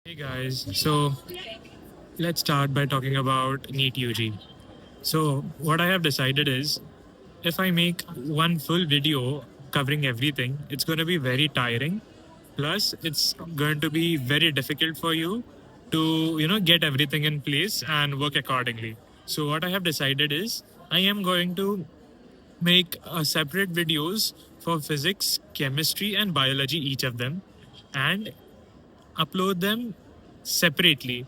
Hey guys, so let's start by talking about Neet Ug. So, what I have decided is if I make one full video covering everything, it's going to be very tiring. Plus, it's going to be very difficult for you to, get everything in place and work accordingly. So, what I have decided is I am going to make separate videos for physics, chemistry, and biology, each of them, and upload them separately.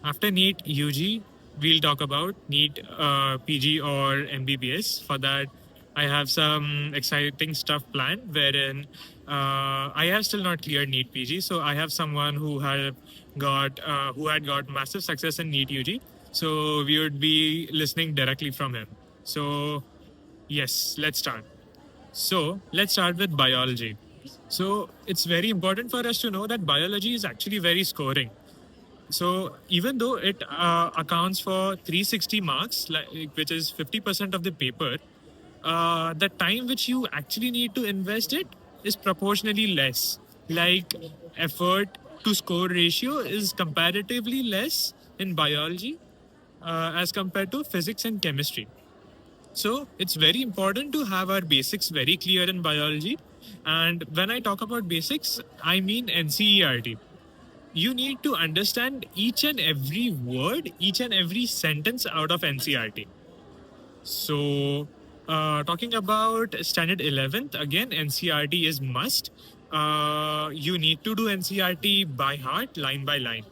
After NEET UG, we'll talk about NEET PG or MBBS. For that, I have some exciting stuff planned wherein I have still not cleared NEET PG. So I have someone who had got massive success in NEET UG. So we would be listening directly from him. So yes, let's start. So let's start with biology. So it's very important for us to know that biology is actually very scoring. So even though it accounts for 360 marks, which is 50% of the paper, the time which you actually need to invest it is proportionally less. Like effort to score ratio is comparatively less in biology as compared to physics and chemistry. So it's very important to have our basics very clear in biology. And when I talk about basics, I mean NCERT. You need to understand each and every word, each and every sentence out of NCRT. So, talking about standard 11th, again, NCRT is must. You need to do NCRT by heart, line by line.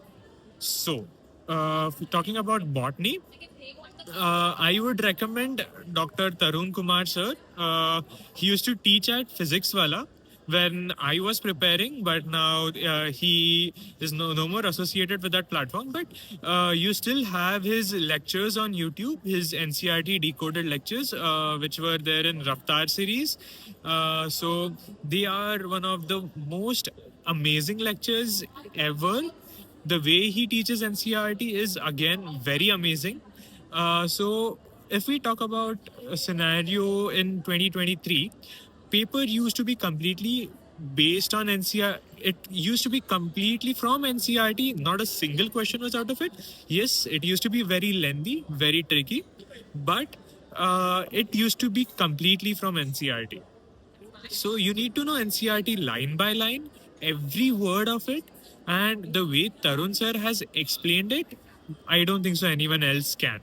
So, talking about botany, I would recommend Dr. Tarun Kumar sir. He used to teach at Physics Wala when I was preparing, but now he is no more associated with that platform. But you still have his lectures on YouTube, his NCRT decoded lectures, which were there in Raftar series. So they are one of the most amazing lectures ever. The way he teaches NCRT is again very amazing. So if we talk about a scenario in 2023, paper used to be completely based on NCR. It used to be completely from NCRT. Not a single question was out of it. Yes, it used to be very lengthy, very tricky, but it used to be completely from NCRT. So you need to know NCRT line by line, every word of it, and the way Tarun sir has explained it, I don't think so anyone else can.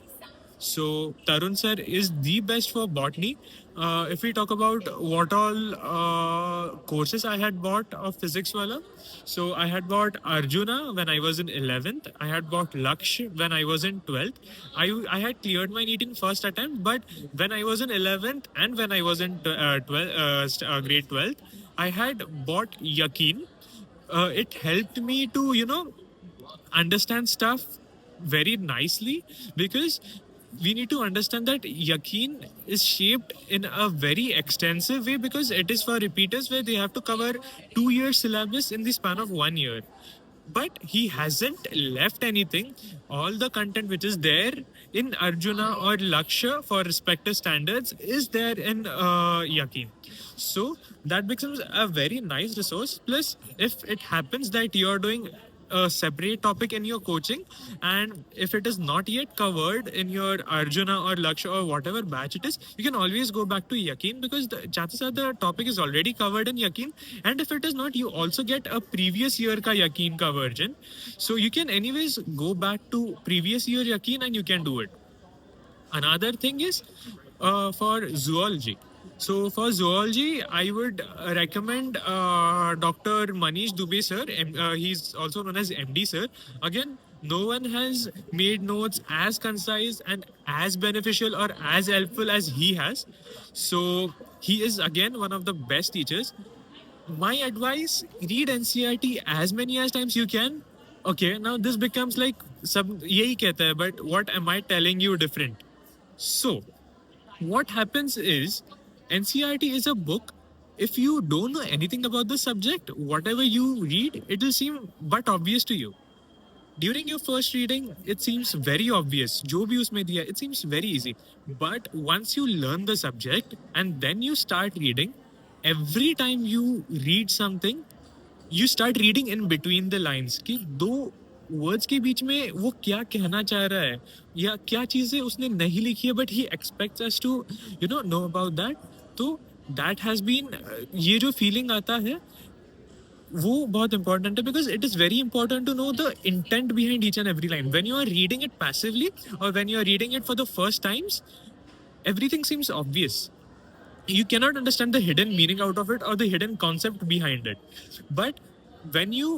So Tarun sir is the best for botany. If we talk about what all courses I had bought of physics wala, so I had bought Arjuna when I was in 11th. I had bought Laksh when I was in 12th. I had cleared my NEET in first attempt, but when I was in 11th and when I was in grade 12th, I had bought Yakin. It helped me to understand stuff very nicely because we need to understand that Yakin is shaped in a very extensive way because it is for repeaters where they have to cover 2 year syllabus in the span of 1 year. But he hasn't left anything. All the content which is there in Arjuna or Laksha for respective standards is there in Yakin. So that becomes a very nice resource. Plus, if it happens that you're doing a separate topic in your coaching, and if it is not yet covered in your Arjuna or Laksha or whatever batch it is, you can always go back to Yakin because the chances are the topic is already covered in Yakin. And if it is not, you also get a previous year ka Yakin ka version. So you can anyways go back to previous year Yakin and you can do it. Another thing is for zoology. So for zoology, I would recommend Dr. Manish Dubey sir. He's also known as MD sir. Again, no one has made notes as concise and as beneficial or as helpful as he has. So he is again one of the best teachers. My advice: read NCRT as many as times you can. Okay, now this becomes like सब यही कहता है, but what am I telling you different? So, what happens is NCRT is a book. If you don't know anything about the subject, whatever you read, it will seem but obvious to you. During your first reading, it seems very obvious. जो भी उसमें दिया, it seems very easy. But once you learn the subject and then you start reading, every time you read something, you start reading in between the lines कि दो words के बीच में वो क्या कहना चाह रहा है या क्या चीजें उसने नहीं लिखी है but he expects us to know about that. तो दैट हैज बीन, ये जो फीलिंग आता है वो बहुत इंपॉर्टेंट है because it is very important to know the intent behind each and every line. When you are reading it passively और when you are reading it for the first times, everything seems obvious. You cannot understand the hidden meaning out of it or the hidden concept behind it. But when you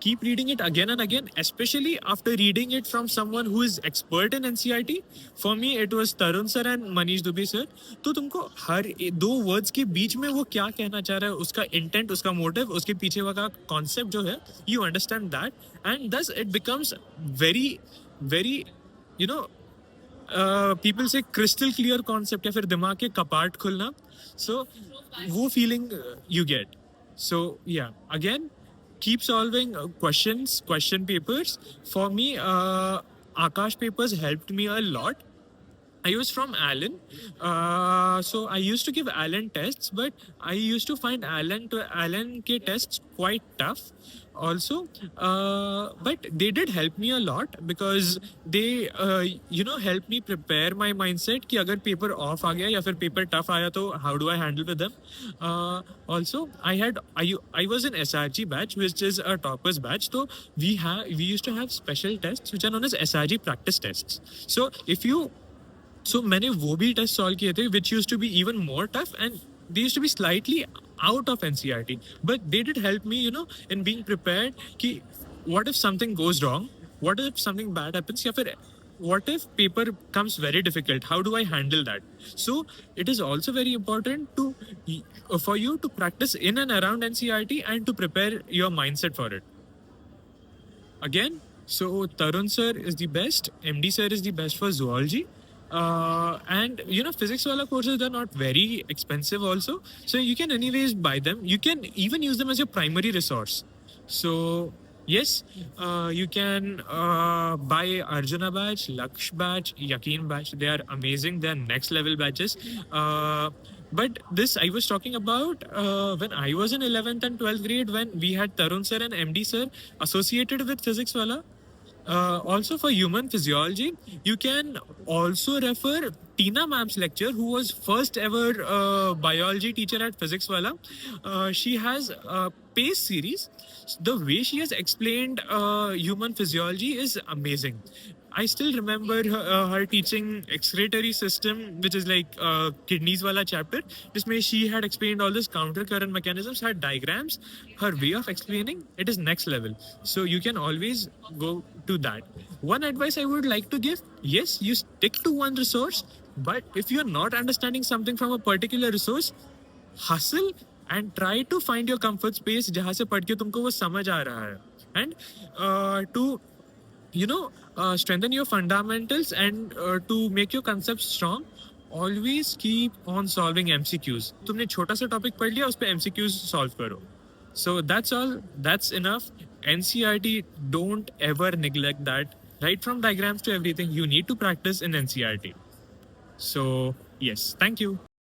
keep reading it again and again, especially after reading it from someone who is expert in NCRT, for me it was Tarun sir and Manish Dubey sir. तो तुमको हर दो words के बीच में वो क्या कहना चाह रहा है, उसका इंटेंट, उसका मोटिव, उसके पीछे का कॉन्सेप्ट जो है, you understand that and thus it becomes very very people से क्रिस्टल क्लियर कॉन्सेप्ट या फिर दिमाग के कपाट खुलना. सो वो फीलिंग यू गेट. सो या again keep solving question papers. For me, Akash papers helped me a lot. I was from Allen, so I used to give Allen tests, but I used to find Allen ke tests quite tough also. But they did help me a lot because they help me prepare my mindset कि अगर paper off आ गया या फिर paper tough आया तो how do I handle with them. Also I was in SRG batch, which is a toppers batch. So we used to have special tests which are known as SRG practice tests. So मैंने वो भी test solve किए थे which used to be even more tough and they used to be slightly out of NCRT, but they did help me in being prepared कि what if something goes wrong, what if something bad happens, या फिर what if paper comes very difficult, how do I handle that. So it is also very important for you to practice in and around NCRT and to prepare your mindset for it. Again, so Tarun sir is the best, MD sir is the best for zoology. And physics wala courses, they're not very expensive also, so you can anyways buy them. You can even use them as your primary resource. So yes, you can buy Arjuna batch, Laksh batch, Yaqeen batch. They are amazing, they are next level batches. But this I was talking about when I was in 11th and 12th grade, when we had Tarun sir and MD sir associated with physics wala. Also for human physiology, you can also refer Tina ma'am's lecture, who was first ever biology teacher at physics wala. She has a PACE series. The way she has explained human physiology is amazing. I still remember her teaching excretory system, which is like kidneys wala chapter. जिसमें she had explained all this counter current mechanisms, had diagrams. Her way of explaining it is next level. So you can always go to that. One advice I would like to give: yes, you stick to one resource, but if you are not understanding something from a particular resource, hustle and try to find your comfort space जहाँ से पढ़ के तुमको वो समझ आ रहा है. And to strengthen your fundamentals and to make your concepts strong, always keep on solving MCQs. तुमने छोटा सा टॉपिक पढ़ लिया, उस पे MCQs सॉल्व करो. So that's all, that's enough. NCRT, don't ever neglect that. Right from diagrams to everything, you need to practice in NCRT. So yes, thank you.